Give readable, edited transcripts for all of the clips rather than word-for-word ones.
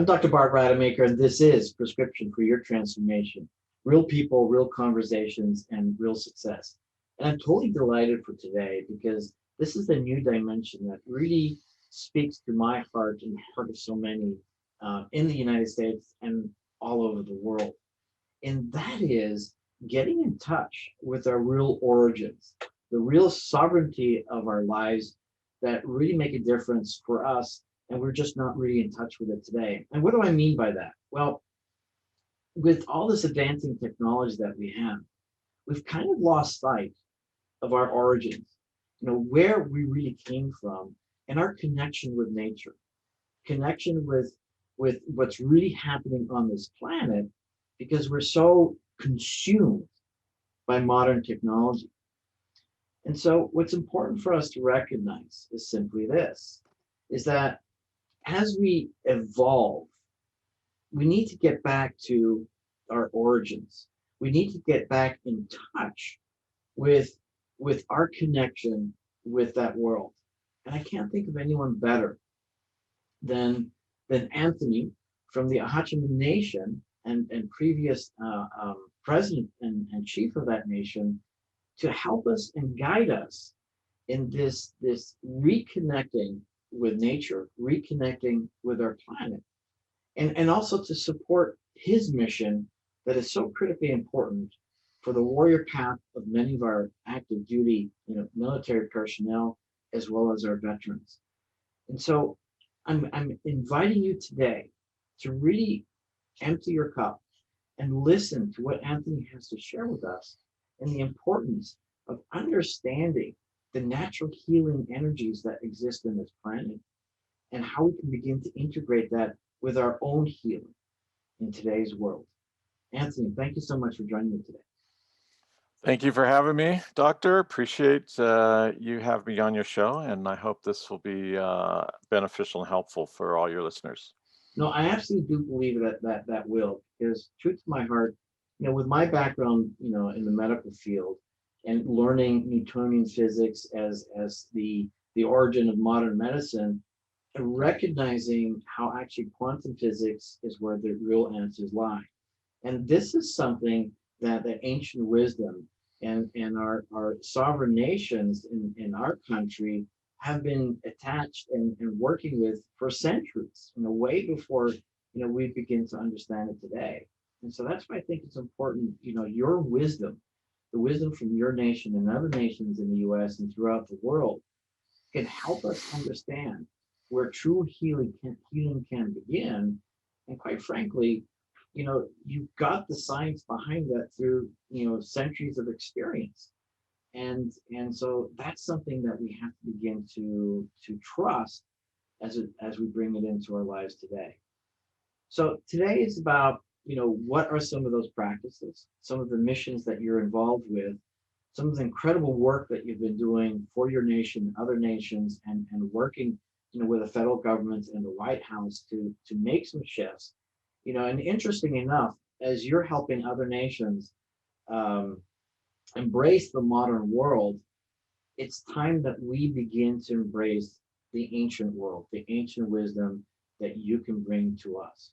I'm Dr. Bart Rademacher, and this is Prescription for Your Transformation. Real people, real conversations, and real success. And I'm totally delighted for today because this is a new dimension that really speaks to my heart and the heart of so many in the United States and all over the world. And that is getting in touch with our real origins, the real sovereignty of our lives that really make a difference for us. And we're just not really in touch with it today. And what do I mean by that? Well, with all this advancing technology that we have, we've kind of lost sight of our origins, where we really came from and our connection with nature, connection with what's really happening on this planet because we're so consumed by modern technology. And so what's important for us to recognize is simply this, is that as we evolve, we need to get back to our origins. We need to get back in touch with our connection with that world. And I can't think of anyone better than Anthony from the Acjachemen nation and previous president and chief of that nation to help us and guide us in this reconnecting with nature, reconnecting with our planet, and also to support his mission that is so critically important for the warrior path of many of our active duty, military personnel, as well as our veterans. And so I'm inviting you today to really empty your cup and listen to what Anthony has to share with us and the importance of understanding the natural healing energies that exist in this planet and how we can begin to integrate that with our own healing in today's world. Anthony, thank you so much for joining me today. Thank you for having me, Doctor. Appreciate you having me on your show, and I hope this will be beneficial and helpful for all your listeners. No, I absolutely do believe that will, because truth to my heart, with my background, in the medical field and learning Newtonian physics as the origin of modern medicine, and recognizing how actually quantum physics is where the real answers lie. And this is something that the ancient wisdom and our sovereign nations in our country have been attached and working with for centuries, way before we begin to understand it today. And so that's why I think it's important, your wisdom, the wisdom from your nation and other nations in the US and throughout the world can help us understand where true healing can begin. And quite frankly, you've got the science behind that through centuries of experience. And so that's something that we have to begin to trust as we bring it into our lives today. So today is about what are some of those practices, some of the missions that you're involved with, some of the incredible work that you've been doing for your nation, other nations, and working with the federal government and the White House to make some shifts. And interesting enough, as you're helping other nations embrace the modern world, it's time that we begin to embrace the ancient world, the ancient wisdom that you can bring to us.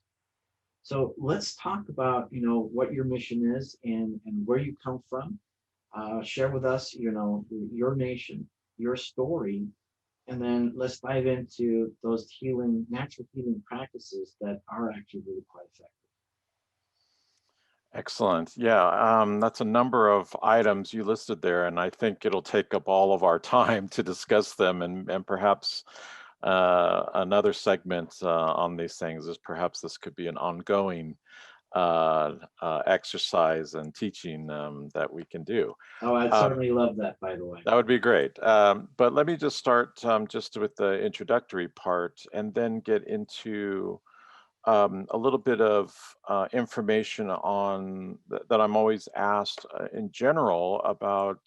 So let's talk about what your mission is and where you come from. Share with us your nation, your story, and then let's dive into those natural healing practices that are actually really quite effective. Excellent. Yeah, that's a number of items you listed there, and I think it'll take up all of our time to discuss them, and perhaps another segment on these things is perhaps this could be an ongoing exercise and teaching that we can do. Oh, I'd certainly love that, by the way. That would be great. But let me just start just with the introductory part and then get into a little bit of information on that I'm always asked in general about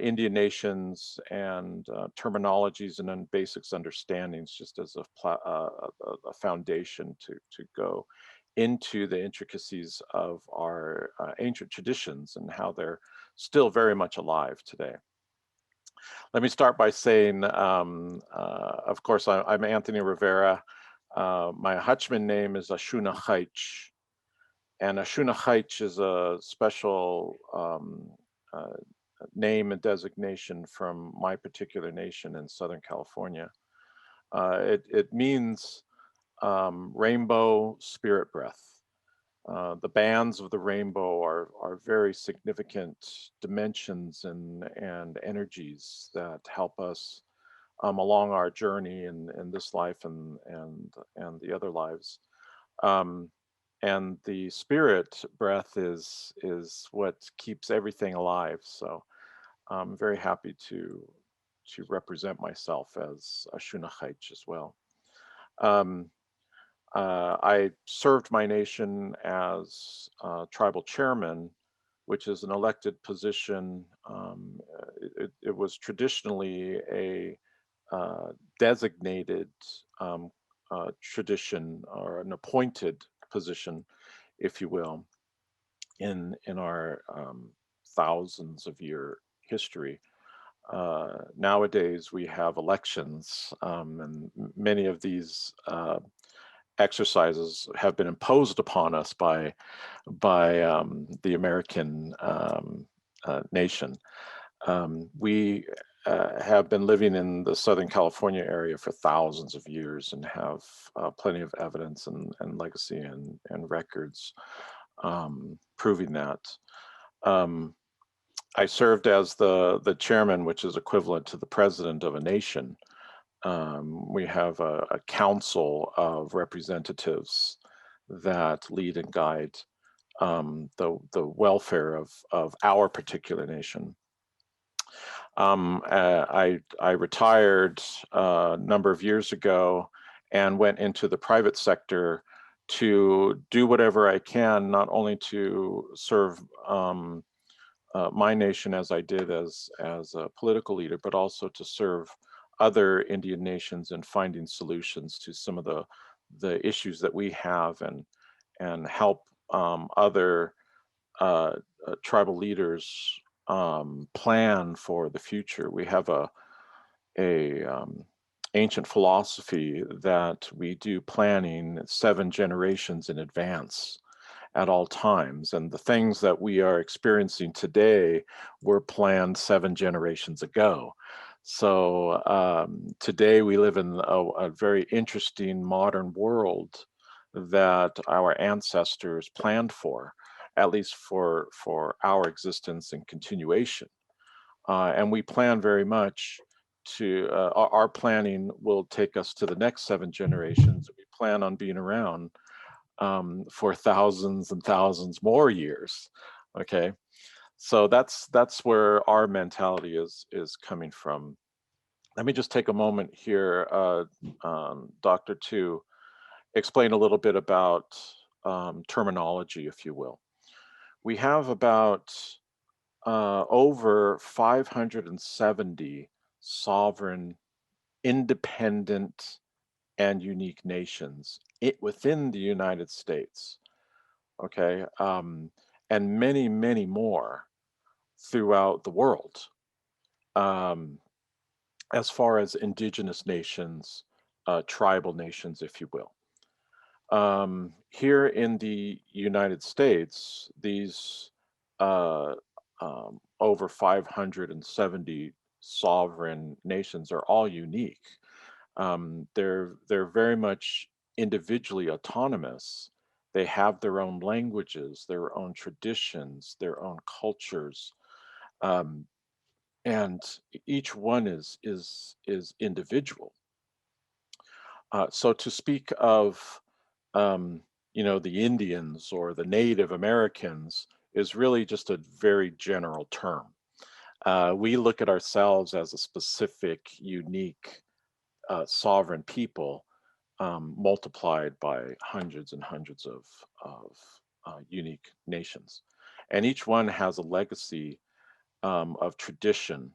Indian nations and terminologies and then basics understandings, just as a foundation to go into the intricacies of our ancient traditions and how they're still very much alive today. Let me start by saying, of course, I'm Anthony Rivera. My Acjachemen name is Ashuna, and Ashuna is a special name and designation from my particular nation in Southern California. It means rainbow spirit breath. The bands of the rainbow are very significant dimensions and energies that help us along our journey in this life and the other lives. Um, and the spirit breath is what keeps everything alive. So I'm very happy to represent myself as a Shunachite as well. Um, I served my nation as tribal chairman, which is an elected position. It was traditionally a designated tradition or an appointed position, if you will, in our thousands of year history. Nowadays, we have elections, and many of these exercises have been imposed upon us by the American nation. We have been living in the Southern California area for thousands of years and have plenty of evidence and legacy and records proving that. Um, I served as the chairman, which is equivalent to the president of a nation. We have a council of representatives that lead and guide the welfare of our particular nation. I retired a number of years ago and went into the private sector to do whatever I can, not only to serve my nation as I did as a political leader, but also to serve other Indian nations in finding solutions to some of the issues that we have and help other tribal leaders plan for the future. We have a ancient philosophy that we do planning 7 generations in advance at all times. And the things that we are experiencing today were planned 7 generations ago. So today we live in a very interesting modern world that our ancestors planned for, at least for our existence and continuation. And we plan very much to, our planning will take us to the next 7 generations. We plan on being around for thousands and thousands more years. Okay, so that's where our mentality is coming from. Let me just take a moment here, Doctor, to explain a little bit about terminology, if you will. We have about over 570 sovereign, independent, and unique nations within the United States. Okay, and many, many more throughout the world. Um, as far as indigenous nations, tribal nations, if you will. Here in the United States, these over 570 sovereign nations are all unique. They're very much individually autonomous. They have their own languages, their own traditions, their own cultures, um, and each one is individual. So to speak of the Indians or the Native Americans is really just a very general term. We look at ourselves as a specific, unique, sovereign people multiplied by hundreds and hundreds of unique nations. And each one has a legacy of tradition,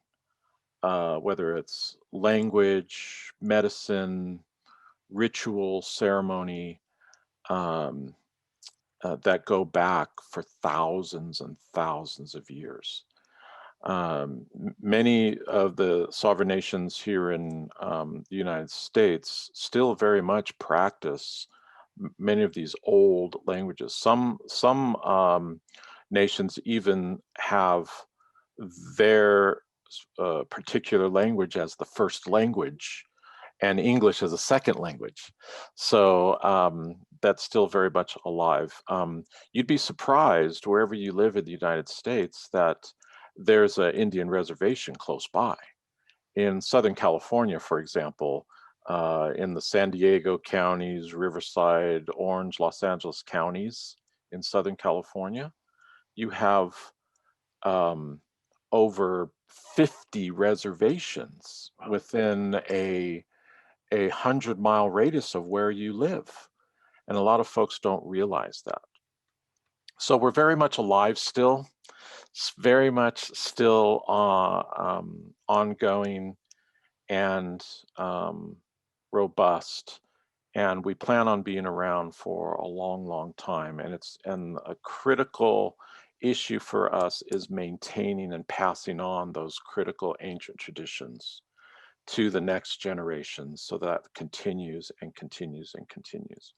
whether it's language, medicine, ritual, ceremony, um, that go back for thousands and thousands of years. Many of the sovereign nations here in the United States still very much practice many of these old languages. Some nations even have their particular language as the first language, and English as a second language. So that's still very much alive. You'd be surprised wherever you live in the United States that there's an Indian reservation close by. In Southern California, for example, in the San Diego counties, Riverside, Orange, Los Angeles counties in Southern California, you have um, over 50 reservations within a 100-mile radius of where you live. And a lot of folks don't realize that. So we're very much alive still. It's very much still ongoing and robust. And we plan on being around for a long, long time. And a critical issue for us is maintaining and passing on those critical ancient traditions to the next generation, so that continues and continues and continues.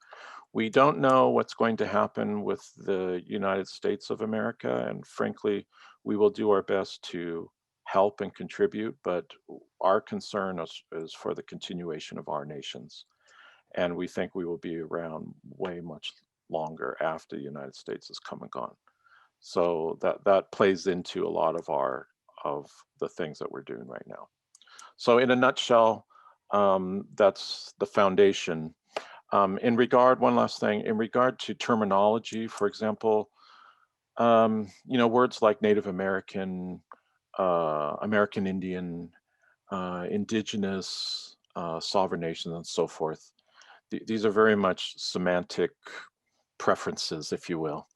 We don't know what's going to happen with the United States of America, and frankly, we will do our best to help and contribute, but our concern is for the continuation of our nations. And we think we will be around way much longer after the United States has come and gone. So that plays into a lot of the things that we're doing right now. So in a nutshell, that's the foundation. One last thing, in regard to terminology, for example, words like Native American, American Indian, indigenous, sovereign nations, and so forth. These are very much semantic preferences, if you will.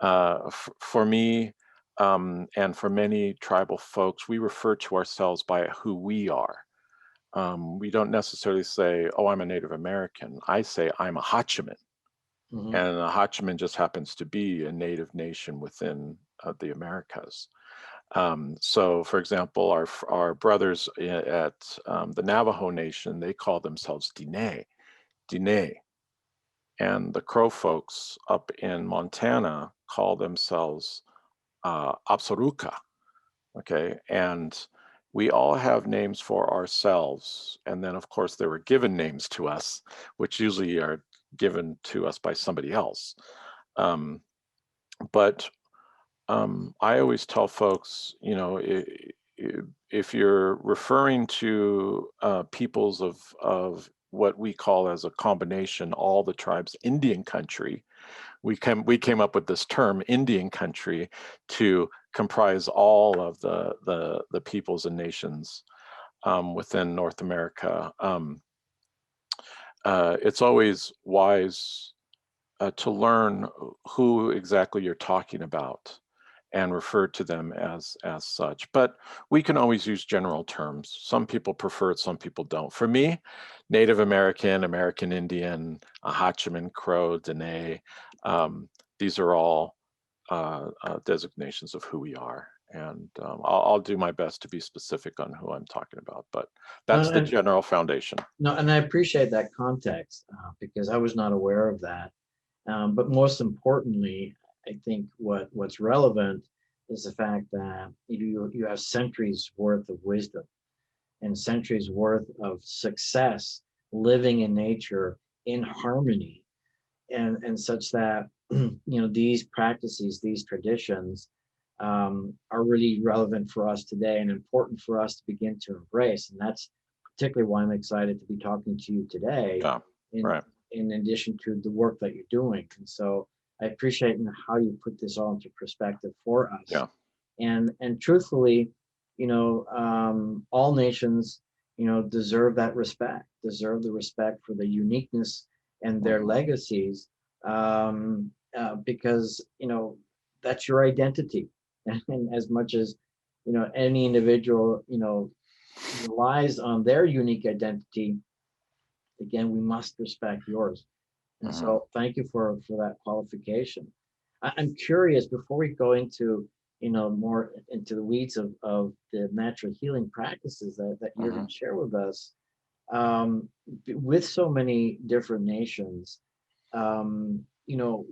For me, and for many tribal folks, we refer to ourselves by who we are. We don't necessarily say, oh, I'm a Native American. I say I'm a Acjachemen. Mhm. And a Acjachemen just happens to be a native nation within the Americas. So, for example, our brothers at the Navajo Nation, they call themselves Diné, Diné. And the Crow folks up in Montana call themselves Apsaruka. Okay, and we all have names for ourselves, and then of course there were given names to us, which usually are given to us by somebody else. Um, but I always tell folks, if you're referring to peoples of what we call as a combination, all the tribes, Indian country, we came up with this term Indian country to comprise all of the peoples and nations within North America. It's always wise to learn who exactly you're talking about and refer to them as such. But we can always use general terms. Some people prefer it, some people don't. For me, Native American, American Indian, Acjachemen, Crow, Dene, these are all designations of who we are. And I'll do my best to be specific on who I'm talking about, but that's the And general foundation. no, and I appreciate that context because I was not aware of that. But most importantly, I think what's relevant is the fact that you have centuries worth of wisdom and centuries worth of success living in nature in harmony, and such that these practices, these traditions are really relevant for us today and important for us to begin to embrace. And that's particularly why I'm excited to be talking to you today, Yeah, in right. in addition to the work that you're doing. And so I appreciate how you put this all into perspective for us. Yeah. And truthfully, all nations, deserve that respect, deserve the respect for the uniqueness and their Mhm. legacies, because that's your identity. And as much as any individual relies on their unique identity, again, we must respect yours. And Mhm. so thank you for that qualification. I'm curious, before we go into more into the weeds of the natural healing practices that you're going Hmm. to share with us, with so many different nations, um, you know,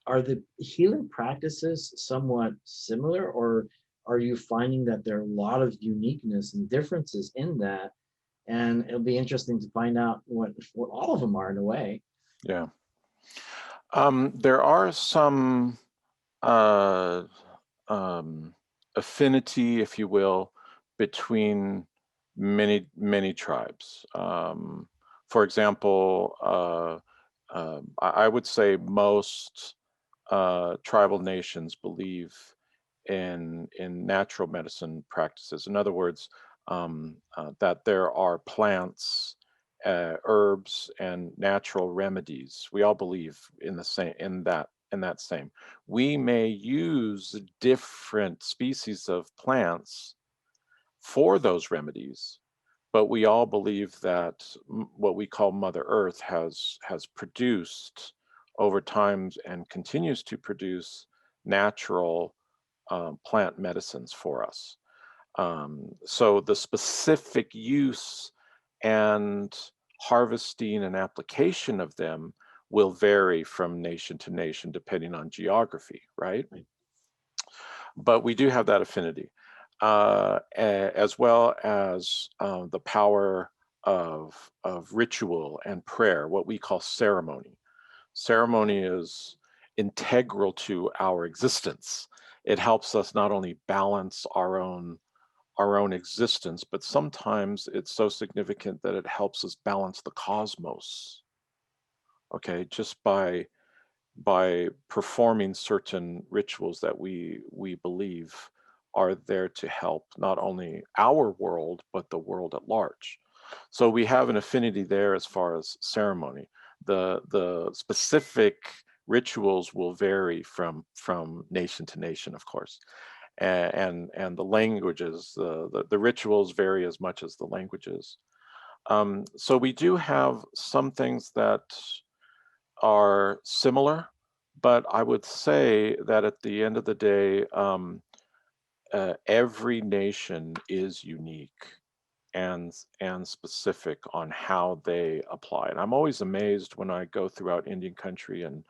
are the healing practices somewhat similar, or are you finding that there are a lot of uniqueness and differences in that? And it'll be interesting to find out what all of them are in a way. Yeah. There are some uh, um, affinity, if you will, between many tribes. For example, I would say most tribal nations believe in natural medicine practices. In other words, that there are plants, herbs, and natural remedies. We all believe in the same in that same. We may use different species of plants for those remedies, but we all believe that what we call Mother Earth has produced over times and continues to produce natural plant medicines for us. So the specific use and harvesting and application of them will vary from nation to nation depending on geography, right? Right. But we do have that affinity, as well as the power of ritual and prayer, what we call ceremony. Ceremony is integral to our existence. It helps us not only balance our own existence, but sometimes it's so significant that it helps us balance the cosmos. Okay, just by performing certain rituals that we believe are there to help not only our world but the world at large. So we have an affinity there as far as ceremony. The specific rituals will vary from nation to nation, of course, and the languages, the rituals vary as much as the languages. So we do have some things that are similar, but I would say that at the end of the day, every nation is unique and specific on how they apply. And I'm always amazed when I go throughout Indian country and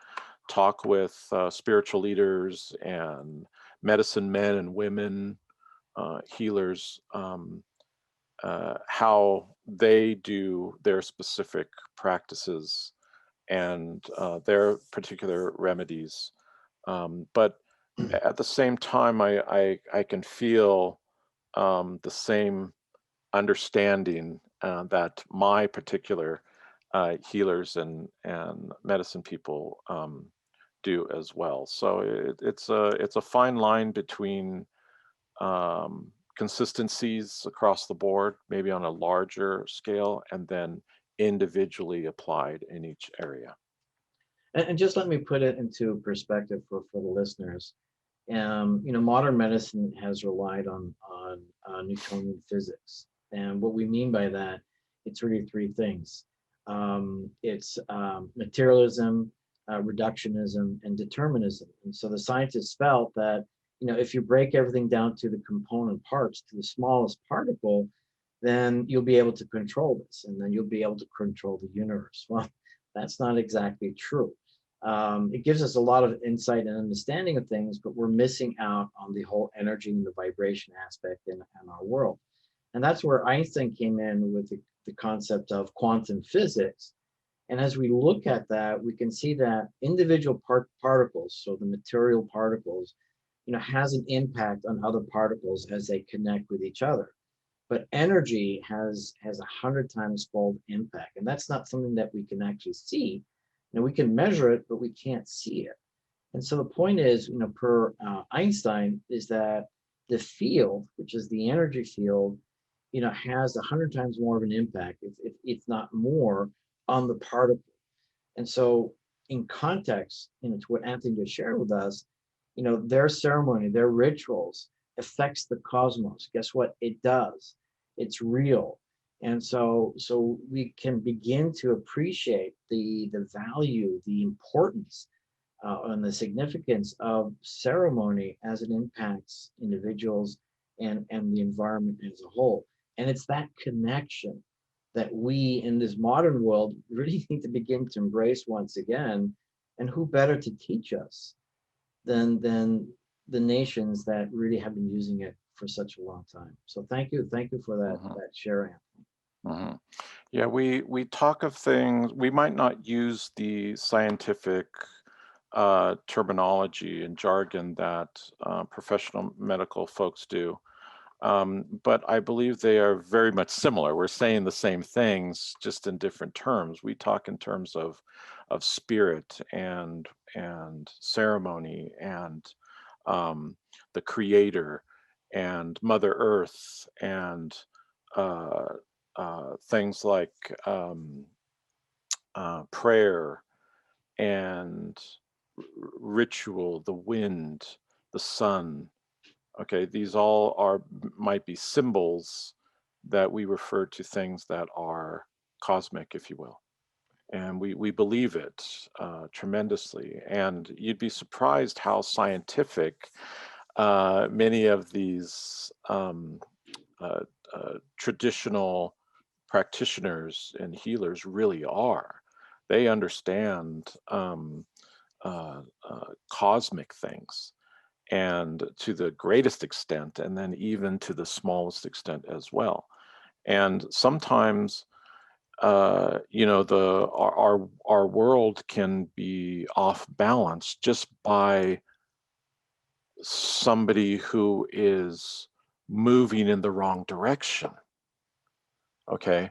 talk with spiritual leaders and medicine men and women, healers, how they do their specific practices and their particular remedies. But at the same time, I can feel the same understanding that my particular healers and medicine people do as well. So it's a fine line between consistencies across the board, maybe on a larger scale, and then individually applied in each area. And just let me put it into perspective for the listeners. Modern medicine has relied on Newtonian physics, and what we mean by that, it's really three things. It's materialism, reductionism, and determinism. And so the scientists felt that if you break everything down to the component parts, to the smallest particle, then you'll be able to control this, and then you'll be able to control the universe. Well, that's not exactly true. It gives us a lot of insight and understanding of things, but we're missing out on the whole energy and the vibration aspect in our world. And that's where Einstein came in with the concept of quantum physics. And as we look at that, we can see that individual particles, so the material particles, has an impact on other particles as they connect with each other. But energy has 100 times fold impact, and that's not something that we can actually see. Now we can measure it, but we can't see it. And so the point is, per Einstein, is that the field, which is the energy field, has 100 times more of an impact, if not more, on the particle. And so, in context, to what Anthony just shared with us, their ceremony, their rituals affects the cosmos. Guess what? It does. It's real. And so we can begin to appreciate the value, the importance on the significance of ceremony as it impacts individuals and the environment as a whole. And it's that connection that we in this modern world really need to begin to embrace once again. And who better to teach us than the nations that really have been using it for such a long time. So thank you for that Mhm, that sharing. mhm. Yeah, we talk of things. We might not use the scientific terminology and jargon that professional medical folks do. But I believe they are very much similar. We're saying the same things, just in different terms. We talk in terms of spirit and ceremony and um, the Creator and Mother Earth and uh, things like prayer and ritual, the wind, the sun. Okay, these all are might be symbols that we refer to things that are cosmic, if you will. And we believe it tremendously. And you'd be surprised how scientific many of these uh, traditional practitioners and healers really are. They understand cosmic things and to the greatest extent, and then even to the smallest extent as well. And sometimes, our world can be off balance just by somebody who is moving in the wrong direction. Okay,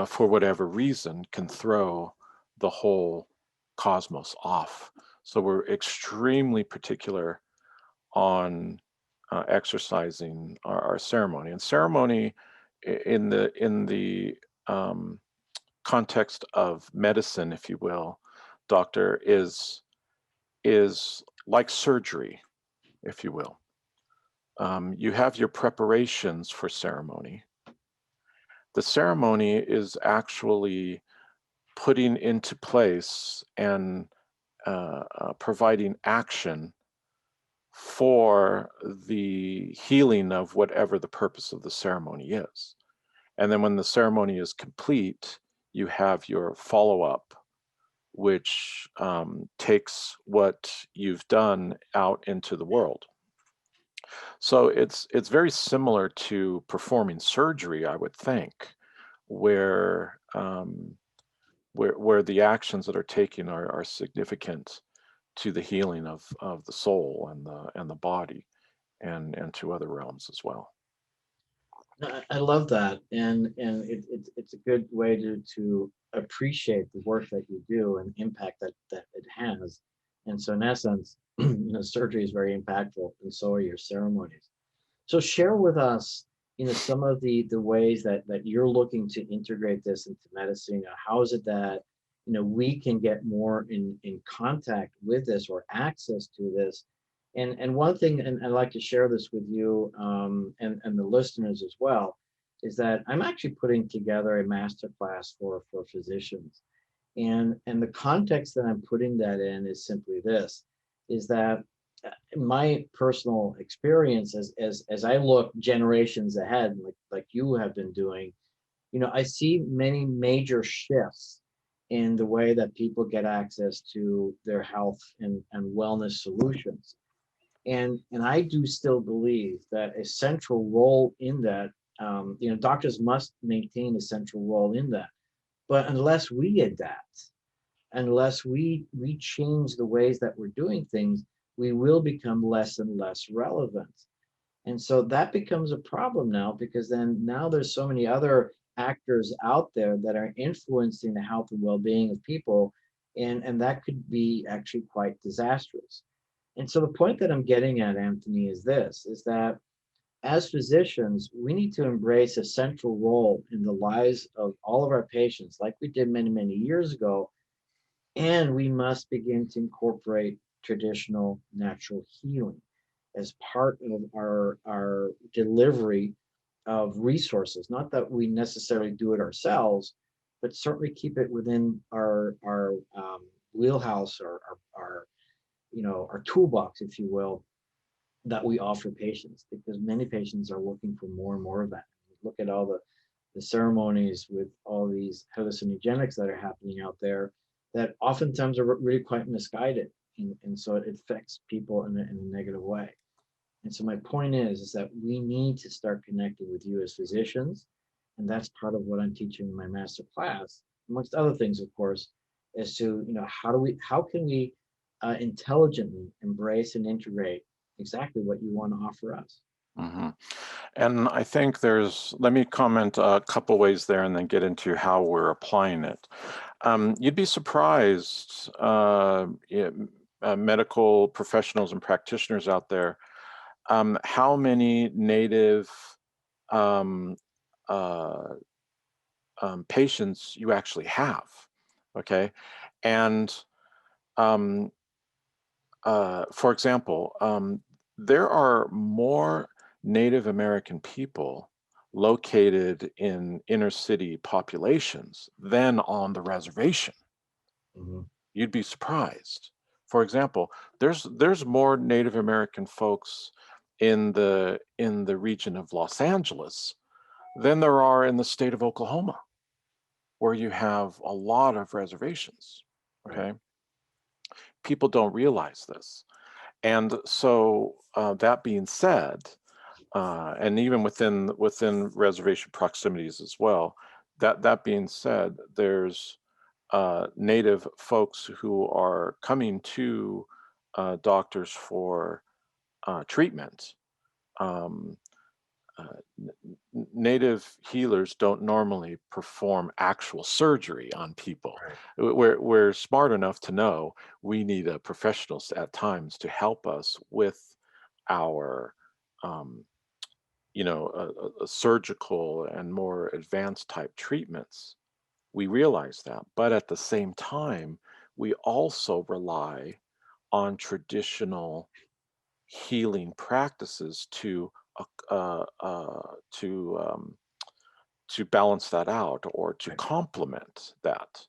for whatever reason, can throw the whole cosmos off. So we're extremely particular on exercising our ceremony. And ceremony in the um, context of medicine, if you will, doctor, is like surgery, if you will. You have your preparations for ceremony. The ceremony is actually putting into place and providing action for the healing of whatever the purpose of the ceremony is. And then when the ceremony is complete, you have your follow up, which takes what you've done out into the world. So it's very similar to performing surgery, I would think, where where the actions that are taken are significant to the healing of the soul and the body and to other realms as well. No, I love that, and it's a good way to appreciate the work that you do and the impact that it has. And so, in essence, surgery is very impactful, and so are your ceremonies. So, share with us, some of the ways that you're looking to integrate this into medicine. How is it that we can get more in contact with this or access to this? And one thing, and I'd like to share this with you and the listeners as well, is that I'm actually putting together a master class for physicians. And the context that I'm putting that in is simply this, is that my personal experience as I look generations ahead, like you have been doing, I see many major shifts in the way that people get access to their health and wellness solutions. And I do still believe that a central role in that, doctors must maintain a central role in that. But unless we adapt, unless we change the ways that we're doing things, we will become less and less relevant. And so that becomes a problem now, because then now there's so many other actors out there that are influencing the health and well-being of people, and that could be actually quite disastrous. And so the point that I'm getting at, Anthony, is this, is that as physicians, we need to embrace a central role in the lives of all of our patients, like we did many, many years ago. And we must begin to incorporate traditional natural healing as part of our delivery of resources. Not that we necessarily do it ourselves, but certainly keep it within our wheelhouse, or our our toolbox, if you will, that we offer patients, because many patients are looking for more and more of that. Look at all the ceremonies with all these hallucinogenics that are happening out there that oftentimes are really quite misguided. And so it affects people in a negative way. And so my point is that we need to start connecting with you as physicians. And that's part of what I'm teaching in my master class, amongst other things, of course, is to, how can we intelligently embrace and integrate exactly what you want to offer us. Hmm. And I think let me comment a couple ways there and then get into how we're applying it. You'd be surprised, medical professionals and practitioners out there, how many native um, uh, patients you actually have. Okay. And um, for example, there are more Native American people located in inner city populations than on the reservation. Mhm. You'd be surprised. For example, there's more Native American folks in the region of Los Angeles than there are in the state of Oklahoma, where you have a lot of reservations. Right. Okay, people don't realize this. And so, that being said, and even within reservation proximities as well, that being said, there's native folks who are coming to doctors for treatment. Um, Native healers don't normally perform actual surgery on people. Right. We're smart enough to know we need professionals at times to help us with our, um, surgical and more advanced type treatments. We realize that, but at the same time, we also rely on traditional healing practices uh, uh, to um, to balance that out or to Right. complement that.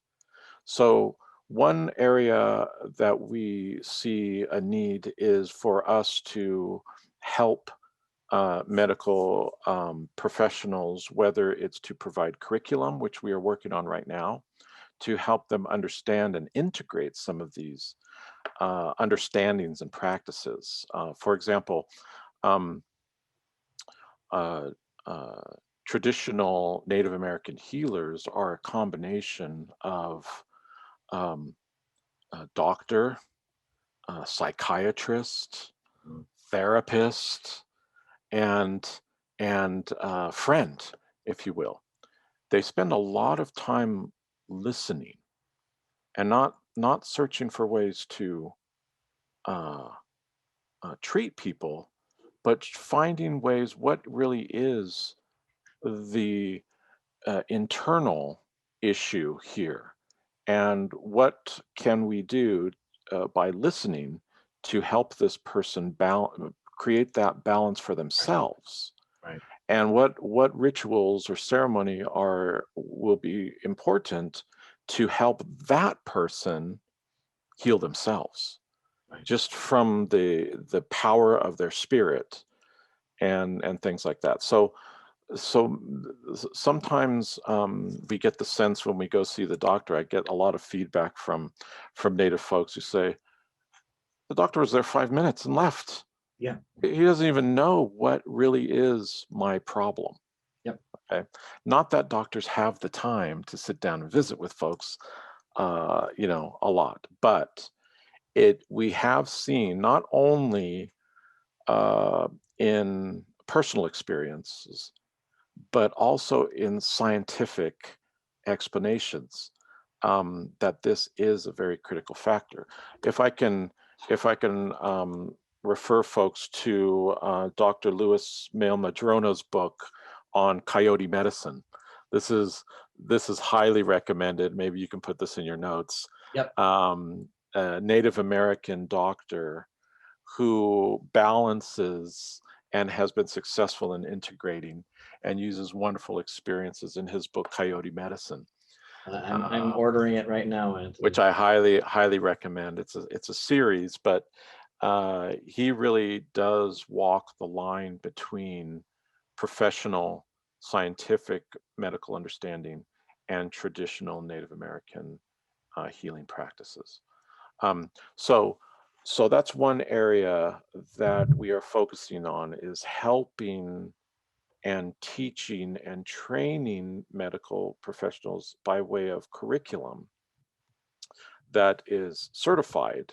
So one area that we see a need is for us to help medical professionals, whether it's to provide curriculum, which we are working on right now, to help them understand and integrate some of these understandings and practices. For example, um, uh, uh, traditional Native American healers are a combination of um, a doctor, a psychiatrist, Mhm. therapist, and friend, if you will. They spend a lot of time listening and not searching for ways to uh, treat people, but finding ways what really is the internal issue here, and what can we do by listening to help this person create that balance for Right. themselves, Right. and what rituals or ceremony will be important to help that person heal themselves, Right. just from the power of their spirit and things like that. So sometimes we get the sense when we go see the doctor. I get a lot of feedback from Native folks who say the doctor was there 5 minutes and left. Yeah. He doesn't even know what really is my problem. Yep. Okay, not that doctors have the time to sit down and visit with folks, a lot, but it we have seen not only uh, in personal experiences, but also in scientific explanations, that this is a very critical factor. If I can, if I can refer folks to Dr. Louis Mail Madrono's book on Coyote Medicine. This is this is highly recommended. Maybe you can put this in your notes. Yep. A Native American doctor who balances and has been successful in integrating and uses wonderful experiences in his book Coyote Medicine. I'm ordering it right now, Anthony. which I highly recommend. It's a series, but he really does walk the line between professional scientific medical understanding and traditional Native American healing practices. Um, so, so that's one area that we are focusing on, is helping and teaching and training medical professionals by way of curriculum that is certified,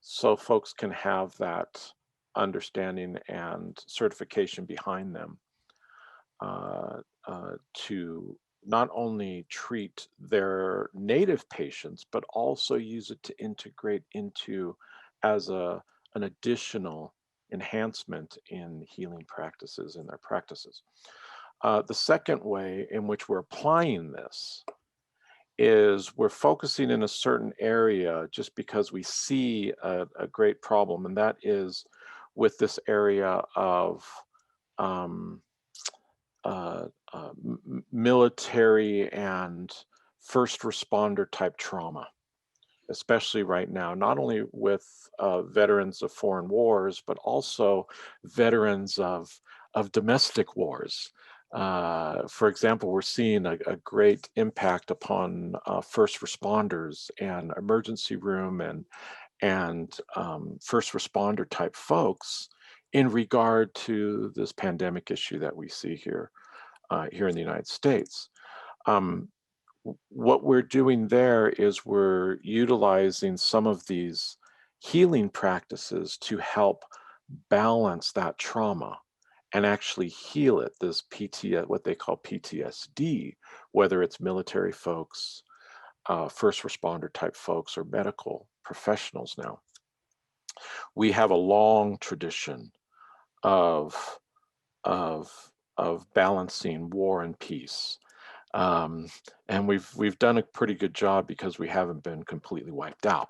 so folks can have that understanding and certification behind them, to not only treat their native patients, but also use it to integrate into as an additional enhancement in healing practices in their practices. The second way in which we're applying this is we're focusing in a certain area just because we see a great problem, and that is with this area of um, military and first responder type trauma, especially right now, not only with veterans of foreign wars, but also veterans of domestic wars. For example, we're seeing a great impact upon first responders and emergency room and first responder type folks in regard to this pandemic issue that we see here in the United States. Um, what we're doing there is we're utilizing some of these healing practices to help balance that trauma and actually heal it, this what they call PTSD, whether it's military folks, first responder type folks, or medical professionals now. We have a long tradition of, of, of balancing war and peace. Um, and we've done a pretty good job because we haven't been completely wiped out.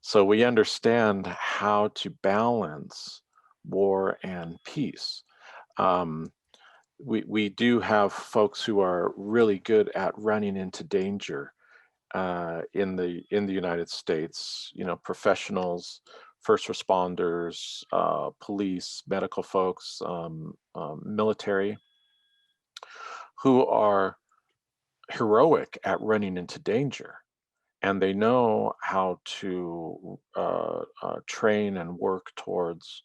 So we understand how to balance war and peace. Um, we do have folks who are really good at running into danger in the United States. You know, professionals, first responders, police, medical folks, military, who are heroic at running into danger, and they know how to train and work towards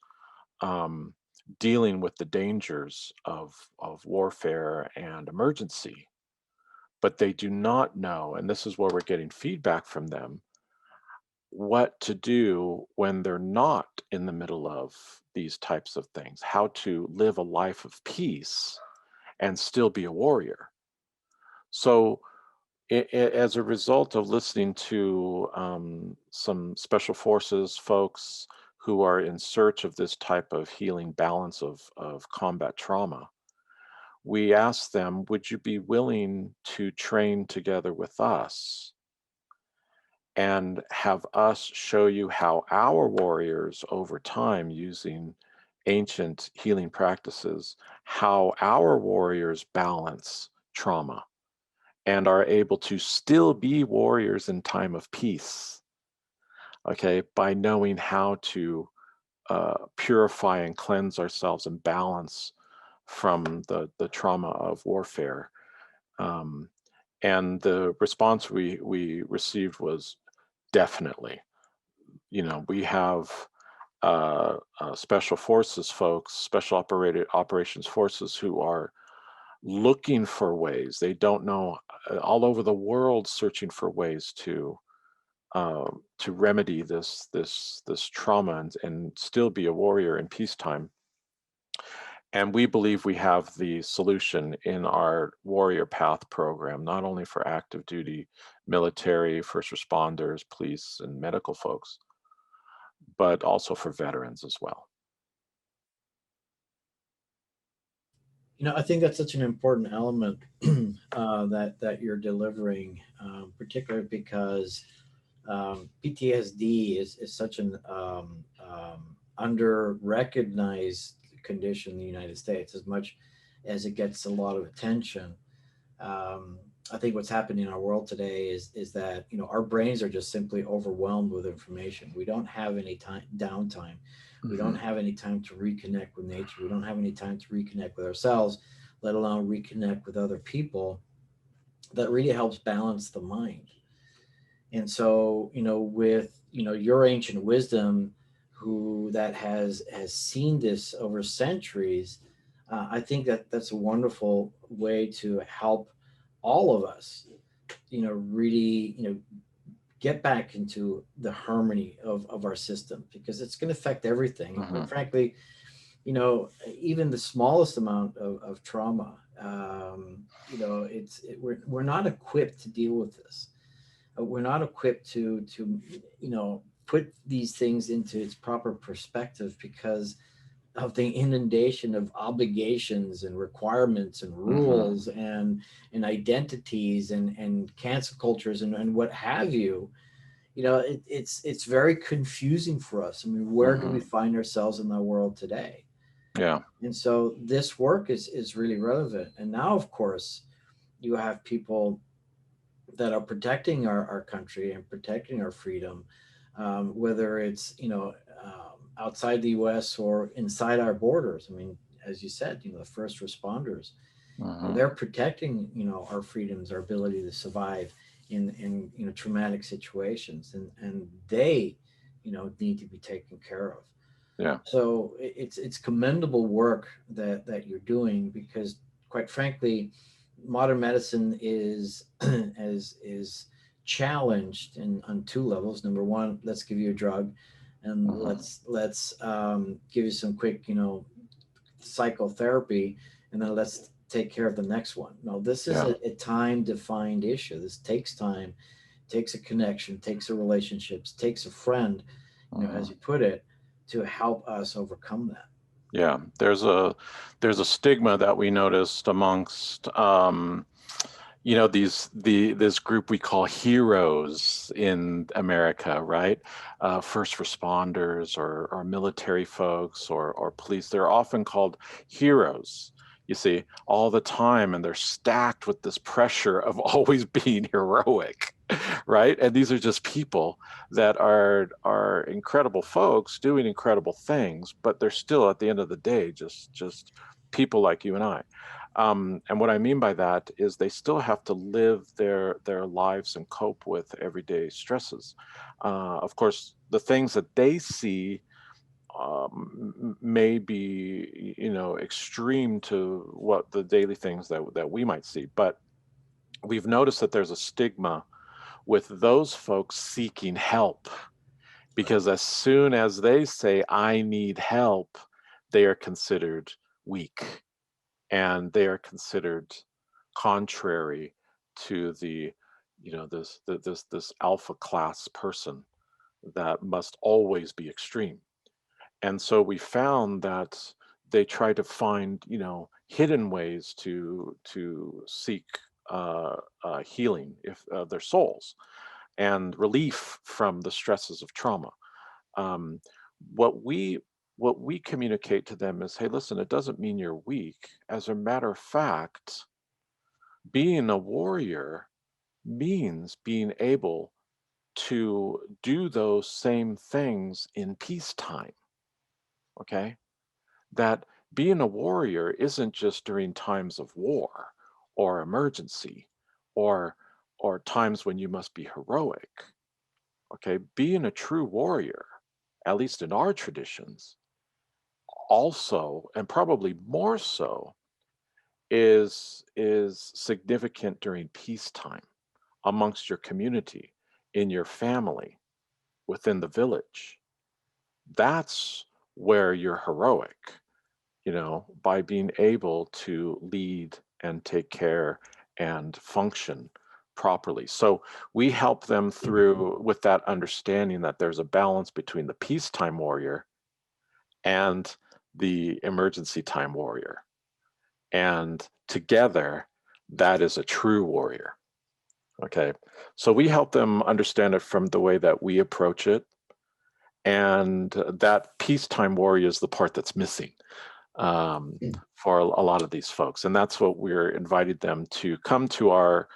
um, dealing with the dangers of warfare and emergency. But they do not know, and this is where we're getting feedback from them, what to do when they're not in the middle of these types of things, how to live a life of peace and still be a warrior. So as a result of listening to some special forces folks who are in search of this type of healing balance of combat trauma, we asked them, would you be willing to train together with us and have us show you how our warriors over time, using ancient healing practices, how our warriors balance trauma and are able to still be warriors in time of peace, okay, by knowing how to purify and cleanse ourselves and balance from the trauma of warfare. Um, and the response we received was definitely. You know, we have special forces folks, special operations forces who are looking for ways. They don't know, all over the world, searching for ways to remedy this trauma and still be a warrior in peacetime. And we believe we have the solution in our Warrior Path program, not only for active duty military, first responders, police, and medical folks, but also for veterans as well. You know, I think that's such an important element that you're delivering, particularly because PTSD is such an under recognized condition in the United States, as much as it gets a lot of attention. Um, I think what's happening in our world today is that, you know, our brains are just simply overwhelmed with information. We don't have any time downtime. We don't Hmm. have any time to reconnect with nature. We don't have any time to reconnect with ourselves, let alone reconnect with other people. That really helps balance the mind. And so, you know, with, you know, your ancient wisdom, who that has seen this over centuries, I think that that's a wonderful way to help all of us, you know, really, you know, get back into the harmony of our system, because it's going to affect everything. And quite Hmm. frankly, you know, even the smallest amount of trauma, you know, we're not equipped to deal with this. We're not equipped to, you know, put these things into its proper perspective because of the inundation of obligations and requirements and Hmm. rules and identities and cancel cultures and what have you. You know, it's very confusing for us. I mean, where do we Hmm. find ourselves in the world today? Yeah. And so this work is really relevant. And now, of course, you have people that are protecting our country and protecting our freedom, whether it's, you know, outside the U.S. or inside our borders. I mean, as you said, you know, the first responders, you know, Hmm. they're protecting, you know, our freedoms, our ability to survive in you know, traumatic situations, and they, you know, need to be taken care of. Yeah. So it's commendable work that you're doing, because quite frankly, modern medicine is is challenged in on two levels. Number one, let's give you a drug, and Hmm. let's give you some quick, you know, psychotherapy, and then let's take care of the next one. No, this is Yeah. a time defined issue. This takes time, takes a connection, takes a relationships, takes a friend, you know, as Hmm. you put it, to help us overcome that. Yeah. There's a stigma that we noticed amongst this group we call heroes in America, right? First responders or military folks or police. They're often called heroes, you see, all the time, and they're stacked with this pressure of always being heroic, right? And these are just people that are incredible folks doing incredible things, but they're still at the end of the day just people like you and I. And what I mean by that is they still have to live their lives and cope with everyday stresses. Of course, the things that they see may be, extreme to what the daily things that we might see. But we've noticed that there's a stigma with those folks seeking help, Right. because as soon as they say, I need help, they are considered weak, and they are considered contrary to this alpha class person that must always be extreme. And so we found that they try to find, hidden ways to seek healing if their souls and relief from the stresses of trauma. um, what we what we communicate to them is, hey, listen, it doesn't mean you're weak. As a matter of fact, being a warrior means being able to do those same things in peacetime. Okay, that being a warrior isn't just during times of war or emergency or times when you must be heroic. Okay, being a true warrior, at least in our traditions, also, and probably more so, is significant during peacetime, amongst your community, in your family, within the village. That's where you're heroic, by being able to lead and take care and function properly. So we help them through with that understanding that there's a balance between the peacetime warrior and the emergency time warrior. And together, that is a true warrior. Okay. So we help them understand it from the way that we approach it. And that peacetime warrior is the part that's missing. for a lot of these folks. And that's what we're invited them to come to our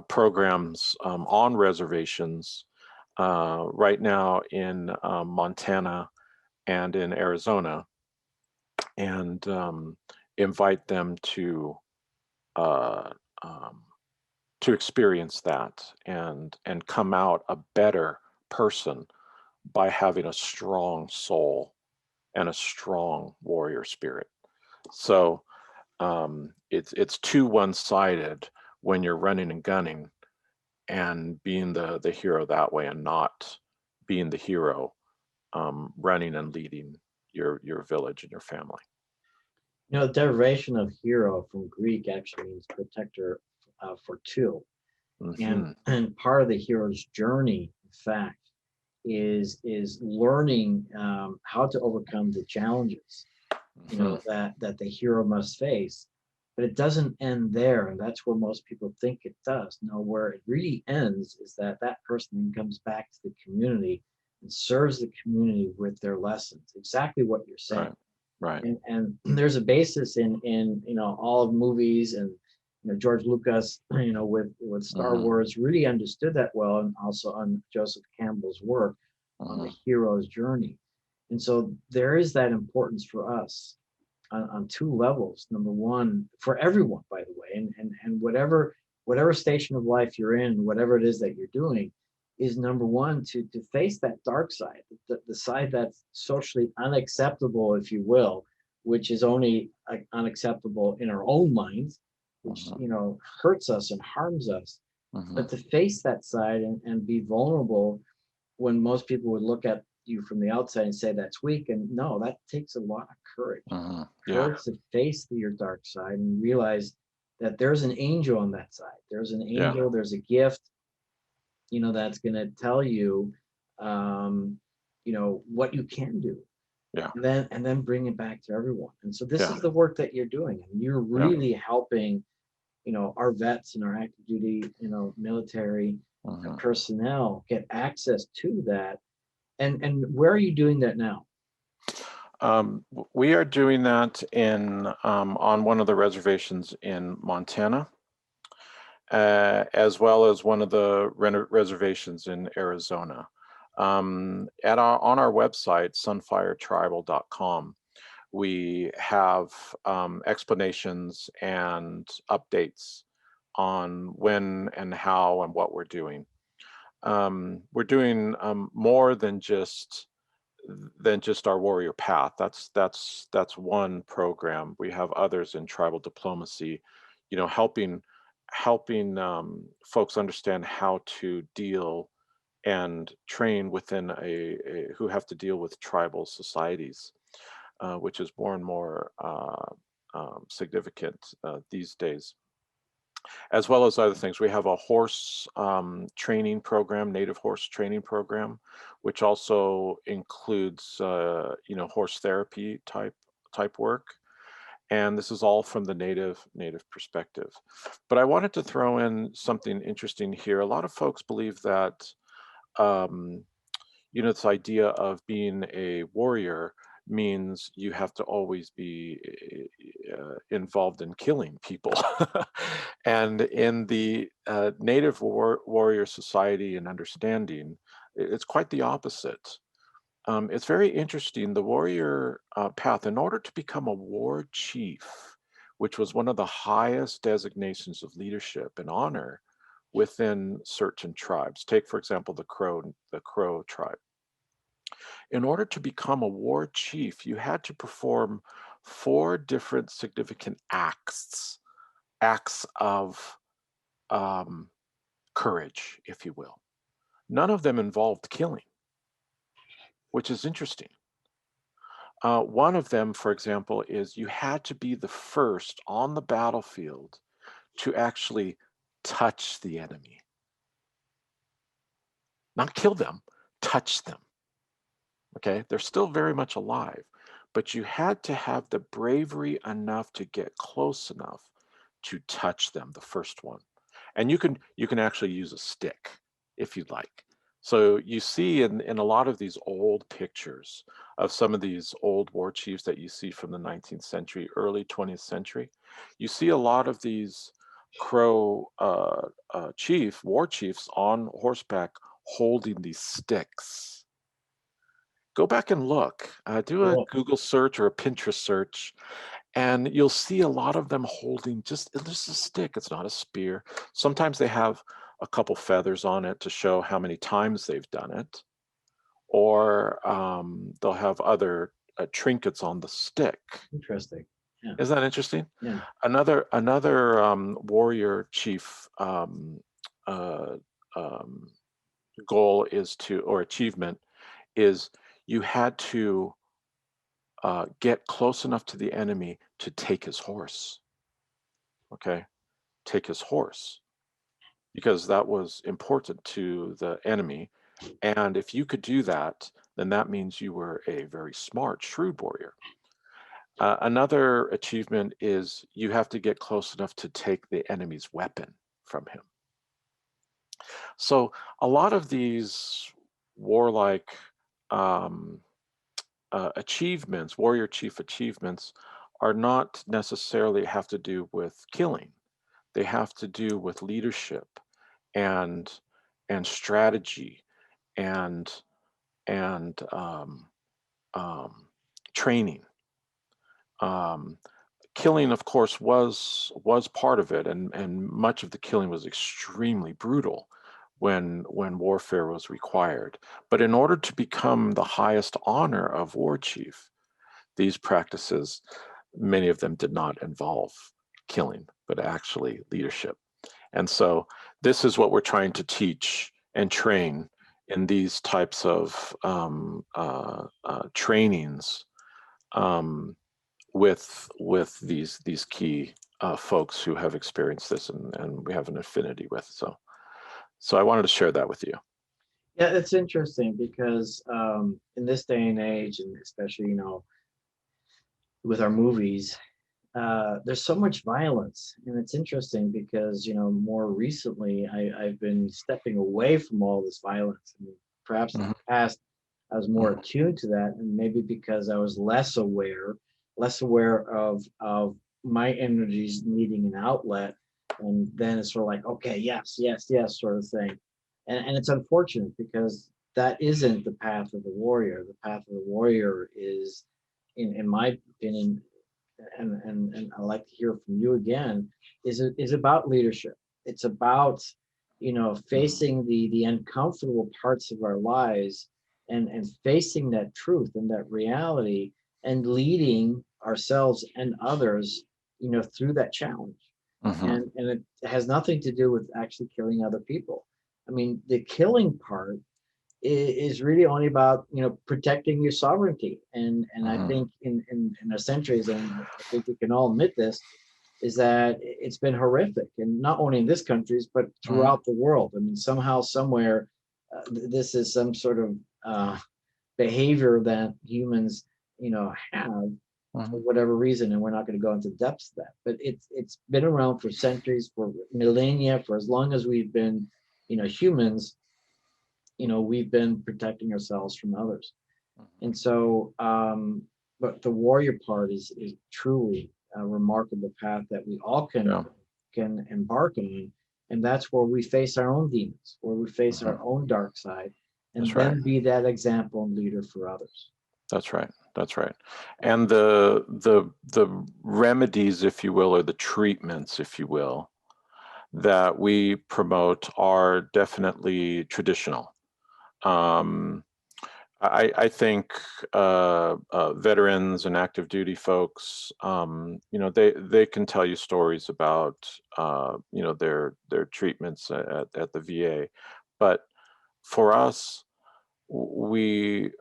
programs on reservations right now in Montana and in Arizona, and invite them uh, um, to experience that and come out a better person by having a strong soul and a strong warrior spirit. So it's too one-sided when you're running and gunning and being the hero that way, and not being the hero running and leading your village and your family. The derivation of hero from Greek actually means protector for two. Hmm. And part of the hero's journey, in fact, is learning how to overcome the challenges, Hmm. that the hero must face. But it doesn't end there, and that's where most people think it does. No, where it really ends is that that person then comes back to the community and serves the community with their lessons. Exactly what you're saying. Right. Right. And there's a basis in all of movies, and George Lucas, with Star Hmm. Wars, really understood that well, and also on Joseph Campbell's work on the Hmm. hero's journey. And so there is that importance for us on two levels. Number one, for everyone, by the way, and whatever station of life you're in, whatever it is that you're doing, is number one to face that dark side, the side that's socially unacceptable, if you will, which is only unacceptable in our own minds, which Hmm. hurts us and harms us. Hmm. But to face that side and be vulnerable when most people would look at you from the outside and say that's weak. And no, that takes a lot of courage. Hmm. Yeah. Courage to face your dark side and realize that there's an angel on that side. There's an Yeah. angel, there's a gift, that's going to tell you, um, what you can do. Yeah. And then bring it back to everyone. And so this Yeah. is the work that you're doing. And you're Yeah. really helping, our vets and our active duty, military Hmm. personnel get access to that. And where are you doing that now? We are doing that in on one of the reservations in Montana, as well as one of the reservations in Arizona. On our website, sunfiretribal.com, we have explanations and updates on when and how and what we're doing. We're doing more than just our warrior path. That's one program. We have others in tribal diplomacy, helping folks understand how to deal and train within who have to deal with tribal societies, which is more and more significant these days, as well as other things. We have a horse training program, native horse training program, which also includes horse therapy type work. And this is all from the native perspective. But I wanted to throw in something interesting here. A lot of folks believe that um, this idea of being a warrior means you have to always be involved in killing people. And in the native warrior society and understanding, it's quite the opposite. It's very interesting. The warrior path, in order to become a war chief, which was one of the highest designations of leadership and honor within certain tribes. Take, for example, the Crow tribe. In order to become a war chief, you had to perform four different significant acts of um, courage, if you will. None of them involved killing, which is interesting. One of them, for example, is you had to be the first on the battlefield to actually touch the enemy. Not kill them, touch them. Okay, they're still very much alive, but you had to have the bravery enough to get close enough to touch them, the first one. And you can actually use a stick if you'd like, So you see in a lot of these old pictures of some of these old war chiefs that you see from the 19th century, early 20th century, you see a lot of these Crow war chiefs on horseback holding these sticks. Go back and look, do a Cool. Google search or a Pinterest search, and you'll see a lot of them holding just a stick. It's not a spear. Sometimes they have a couple feathers on it to show how many times they've done it, or they'll have other trinkets on the stick. Interesting. Yeah. Isn't that interesting? Yeah. Another warrior chief uh, um, goal is to, or achievement is, you had to get close enough to the enemy to take his horse. Okay, take his horse, because that was important to the enemy. And if you could do that, then that means you were a very smart, shrewd warrior. Another achievement is you have to get close enough to take the enemy's weapon from him. So a lot of these warlike um, achievements, warrior chief achievements, are not necessarily have to do with killing. They have to do with leadership and strategy and and um, training. Um, Killing, of course, was part of it, and much of the killing was extremely brutal when warfare was required. But in order to become the highest honor of war chief, these practices, many of them did not involve killing, but actually leadership. And so this is what we're trying to teach and train in these types of trainings, um, with these key folks who have experienced this, and we have an affinity with. So I wanted to share that with you. Yeah, it's interesting because in this day and age, and especially, with our movies, there's so much violence. And it's interesting because, more recently, I've been stepping away from all this violence. I mean, perhaps in Mhm, the past, I was more mhm, attuned to that, and maybe because I was less aware of my energies needing an outlet. And then it's sort of like, okay, yes, yes, yes, sort of thing. And it's unfortunate because that isn't the path of the warrior. The path of the warrior is, in my opinion, and I'd like to hear from you again, is about leadership. It's about, mhm, facing the uncomfortable parts of our lives, and facing that truth and that reality, and leading ourselves and others, through that challenge. mhm. And it has nothing to do with actually killing other people. I mean, the killing part is really only about, protecting your sovereignty. And I Mhm, think in our centuries, and I think we can all admit this, is that it's been horrific, and not only in this countries but mhm, throughout the world. I mean, somehow, somewhere, this is some sort of behavior that humans, have for mhm. whatever reason, and we're not going to go into depths of that. But it's been around for centuries, for millennia, for as long as we've been, humans. We've been protecting ourselves from others. And so, but the warrior part is truly a remarkable path that we all Yeah, can embark on. And that's where we face our own demons, where we face mhm. our own dark side, and That's right. then be that example and leader for others. That's right. That's right. And the remedies, if you will, or the treatments, if you will, that we promote are definitely traditional. Um, I think veterans and active duty folks, they can tell you stories about, their treatments at the VA, but for us, we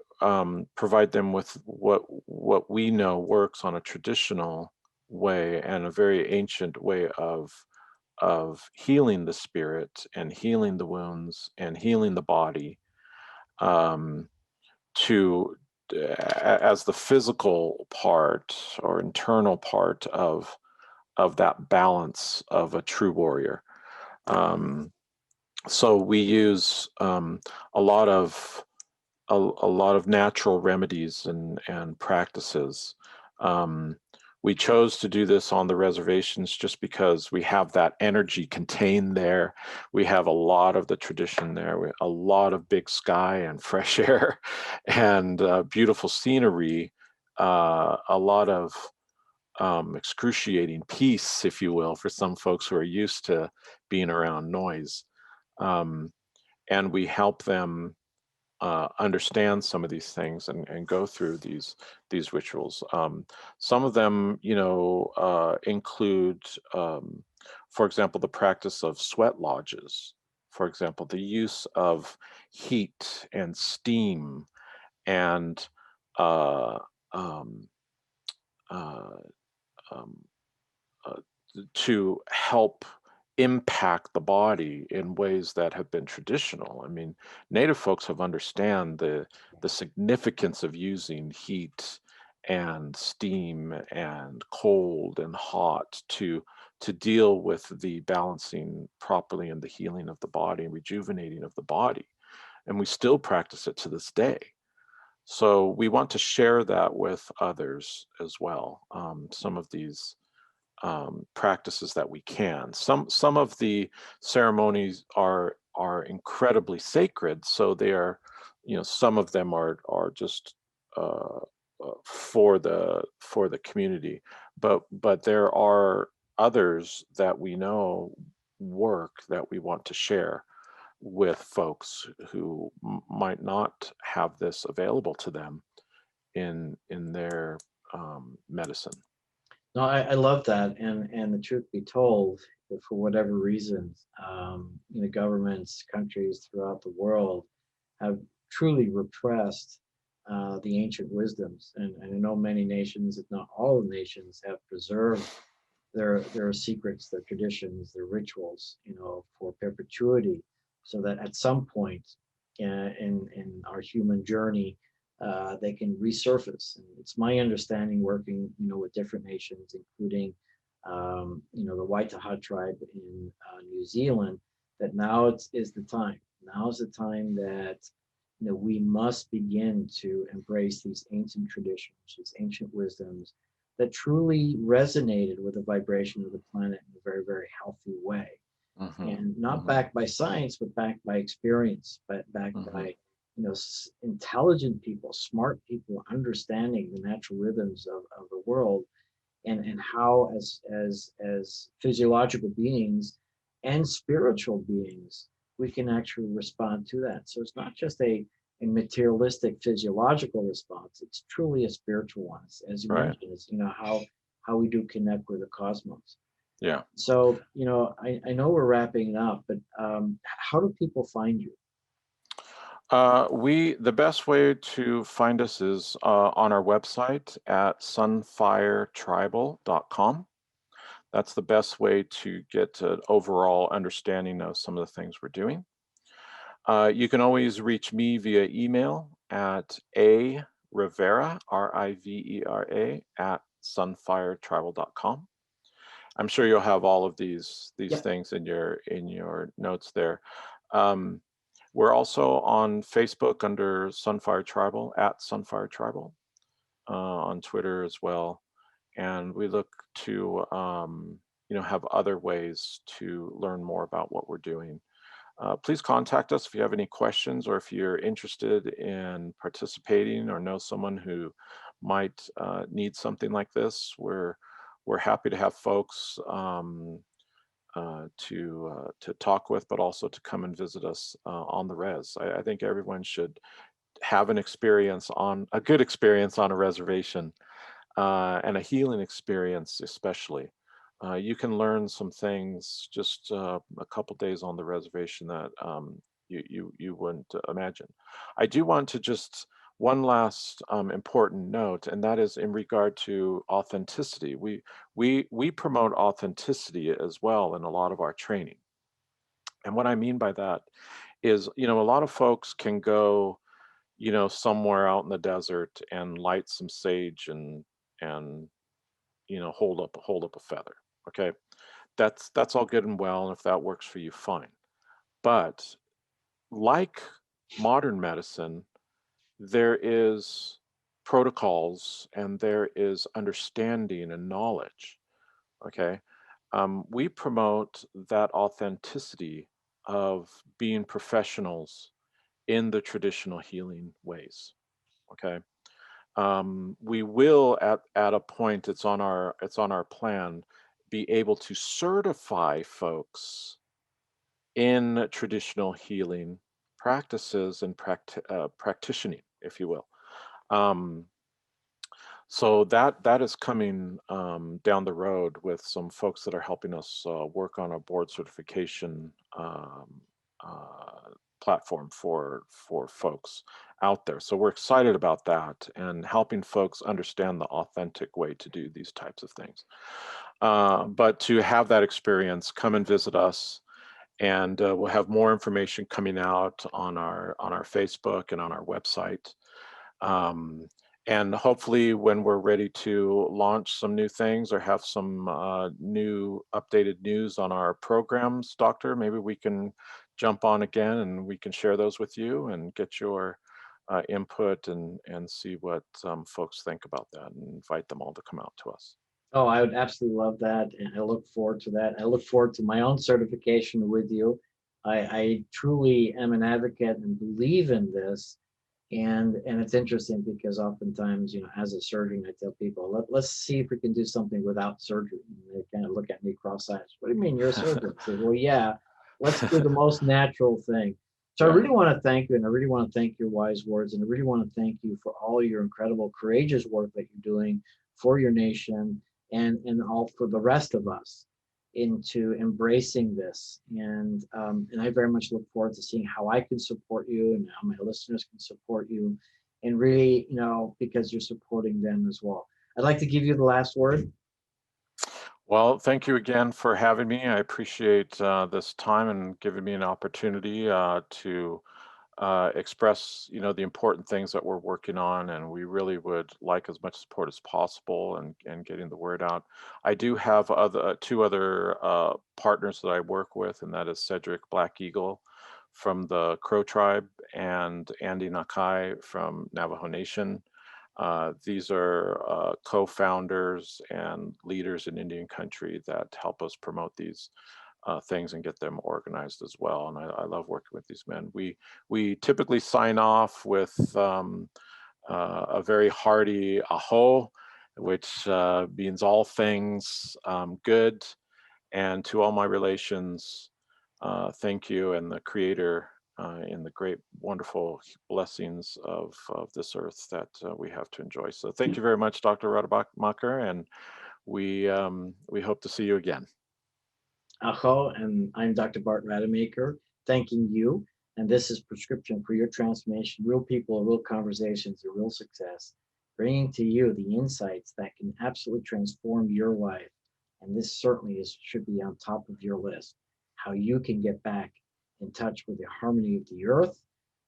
provide them with what we know works on a traditional way and a very ancient way of healing the spirit and healing the wounds and healing the body, um, to as the physical part or internal part of that balance of a true warrior. Um, So we use a lot of a lot of natural remedies and practices. Um, we chose to do this on the reservations just because we have that energy contained there. We have a lot of the tradition there, a lot of big sky and fresh air and beautiful scenery, a lot of excruciating peace, if you will, for some folks who are used to being around noise. Um, and we help them understand some of these things and go through these rituals. Some of them, include, for example, the practice of sweat lodges. For example, the use of heat and steam and uh, um, uh, um, uh, to help impact the body in ways that have been traditional. I mean, Native folks have understand the significance of using heat and steam and cold and hot to deal with the balancing properly and the healing of the body and rejuvenating of the body. And we still practice it to this day. So we want to share that with others as well. Some of these practices that we can. Some of the ceremonies are incredibly sacred, so they are, some of them are just for the community, but there are others that we know work that we want to share with folks who might not have this available to them in their medicine. No, I love that, and the truth be told, for whatever reasons, governments, countries throughout the world have truly repressed the ancient wisdoms, and I know many nations, if not all the nations, have preserved their secrets, their traditions, their rituals, for perpetuity, so that at some point in our human journey, they can resurface. And it's my understanding, working, with different nations, including, the Waitaha tribe in New Zealand, that now is the time. Now is the time that we must begin to embrace these ancient traditions, these ancient wisdoms that truly resonated with the vibration of the planet in a very, very healthy way. Hmm. And not Hmm. backed by science, but backed by experience, but backed Hmm. by intelligent people, smart people, understanding the natural rhythms of the world, and how as physiological beings and spiritual beings we can actually respond to that. So it's not just a materialistic physiological response, it's truly a spiritual one, as you Right. mentioned. It's how we do connect with the cosmos. Yeah. So I know we're wrapping up, but how do people find you? The best way to find us is on our website at sunfiretribal.com. That's the best way to get an overall understanding of some of the things we're doing. You can always reach me via email at a Rivera, Rivera, at sunfiretribal.com. I'm sure you'll have all of these Yep. things in your notes there. Um, we're also on Facebook under Sunfire Tribal, at Sunfire Tribal, on Twitter as well, and we look to have other ways to learn more about what we're doing. Please contact us if you have any questions or if you're interested in participating or know someone who might need something like this. We're happy to have folks to talk with, but also to come and visit us on the res. I think everyone should have an experience on a good experience on a reservation and a healing experience, especially. You can learn some things just a couple days on the reservation that you wouldn't imagine. I do want to just one last important note, and that is in regard to authenticity. We promote authenticity as well in a lot of our training. And what I mean by that is, a lot of folks can go, somewhere out in the desert and light some sage and hold up a feather. Okay, that's all good and well, and if that works for you, fine. But like modern medicine, there is protocols and there is understanding and knowledge. Okay. We promote that authenticity of being professionals in the traditional healing ways. Okay. We will at a point, it's on our plan, be able to certify folks in traditional healing practices and practicing, if you will. Um, so that is coming down the road with some folks that are helping us work on a board certification uh, platform for folks out there. So we're excited about that and helping folks understand the authentic way to do these types of things. But to have that experience, come and visit us, and we'll have more information coming out on our Facebook and on our website. Um, and hopefully when we're ready to launch some new things or have some new updated news on our programs, Doctor, maybe we can jump on again and we can share those with you and get your input and see what folks think about that and invite them all to come out to us. Oh, I would absolutely love that, and I look forward to that. I look forward to my own certification with you. I truly am an advocate and believe in this, and it's interesting because oftentimes, as a surgeon, I tell people, let's see if we can do something without surgery. And they kind of look at me cross-eyed. What do you mean you're a surgeon? I say, well, yeah, let's do the most natural thing. So I Yeah. really want to thank you, and I really want to thank your wise words, and I really want to thank you for all your incredible, courageous work that you're doing for your nation and all for the rest of us into embracing this. And I very much look forward to seeing how I can support you and how my listeners can support you, and really, because you're supporting them as well. I'd like to give you the last word. Well, thank you again for having me. I appreciate this time and giving me an opportunity to express, the important things that we're working on, and we really would like as much support as possible and getting the word out. I do have two other partners that I work with, and that is Cedric Black Eagle from the Crow Tribe and Andy Nakai from Navajo Nation. These are co-founders and leaders in Indian country that help us promote these things and get them organized as well. And I love working with these men. We typically sign off with a very hearty aho, which means all things good. And to all my relations, thank you, and the Creator in the great, wonderful blessings of this earth that we have to enjoy. So thank you very much, Dr. Rademacher, and we hope to see you again. Aho, and I'm Dr. Bart Rademacher, thanking you. And this is Prescription for Your Transformation, real people, real conversations, a real success, bringing to you the insights that can absolutely transform your life. And this certainly should be on top of your list, how you can get back in touch with the harmony of the earth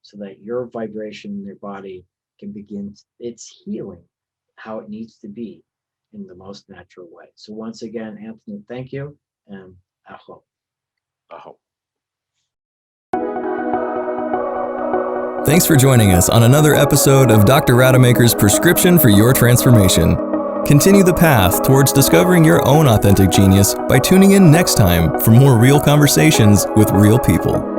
so that your vibration in your body can begin its healing, how it needs to be in the most natural way. So once again, Anthony, thank you, and aho. Aho. Thanks for joining us on another episode of Dr. Rademacher's Prescription for Your Transformation. Continue the path towards discovering your own authentic genius by tuning in next time for more real conversations with real people.